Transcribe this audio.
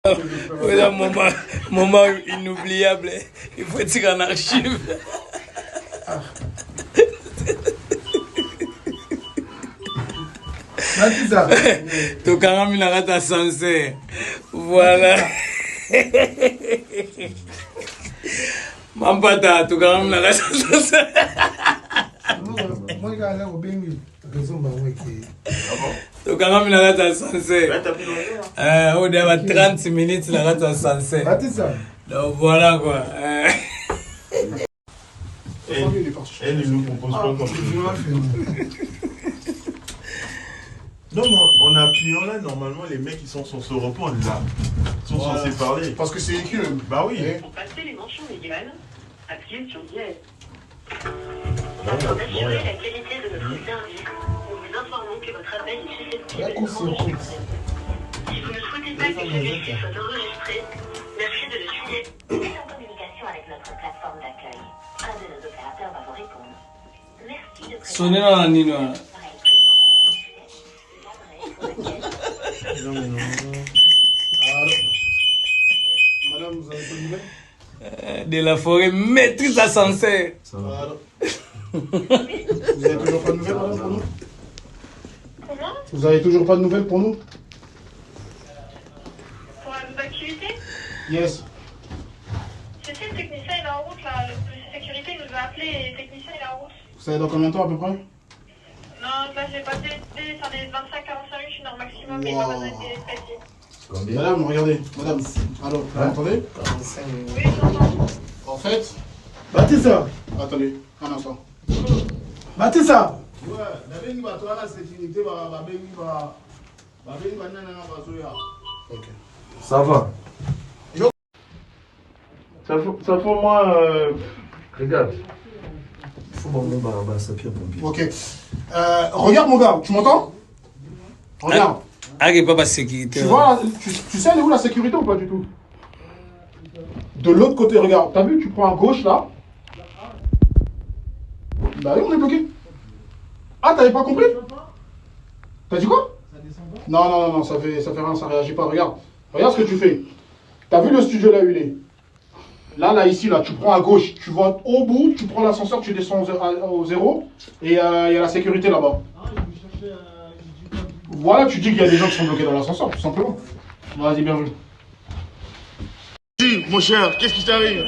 Oui, un moment inoubliable. Il faut tirer en archive. Tokanga minarata sensé. Voilà. Mampata, tokanga minarata sensé. Tokanga minarata sensé. On est à 30 minutes la rata sensé. Donc voilà quoi. Elle ne nous propose pas comme non, mais en appuyant là, normalement, les mecs, ils sont censés répondre là. Ils sont censés parler. Parce que c'est écrit. Bah oui. Pour passer les mentions légales, appuyez sur dièse. Bon, Pour assurer la qualité de notre service, nous vous informons que votre appel est susceptible d'être enregistré. Si vous ne souhaitez pas que celui-ci soit enregistré, merci de le suivre. Vous êtes en communication avec notre plateforme d'accueil. Un de nos opérateurs va vous répondre. Merci de Sonnez dans la nino. Non, mais non. Madame, vous avez pas de nouvelles? De la forêt maîtrise à sensé. Vous avez toujours pas de nouvelles, madame, pour nous? Comment? Vous avez toujours pas de nouvelles pour nous? Pour la activité? Yes. C'est si le technicien est en route là, le police de sécurité nous a appelé et le technicien est en route. Vous savez dans combien de temps à peu près? Non, là j'ai pas été sur les 25-45 minutes, je suis dans le maximum, mais il m'a pas été précis. Madame, regardez. Madame, alors, vous m'entendez? Oui, j'entends. En fait, Batissa, attendez, un instant. Batissa, Ouais, d'ailleurs, il va trouver la sécurité, ok. ça va. Ça fait moi. Regarde. Il faut m'emmener ma sapien-pompier. Ok. Regarde mon gars, tu m'entends? Regarde. Ah, il n'y a pas de sécurité. Tu vois, tu sais elle est où la sécurité ou pas du tout? De l'autre côté, regarde. T'as vu, tu prends à gauche là. Bah oui, on est bloqué. Ah, t'avais pas compris? T'as dit quoi? Non, ça fait rien, ça réagit pas. Regarde ce que tu fais. T'as vu le studio là où il est? Là, ici, là, tu prends à gauche, tu vas au bout, tu prends l'ascenseur, tu descends au zéro, et il y a la sécurité là-bas. Voilà, tu dis qu'il y a des gens qui sont bloqués dans l'ascenseur, tout simplement. Vas-y, bien vu. Dis, mon cher, qu'est-ce qui t'arrive?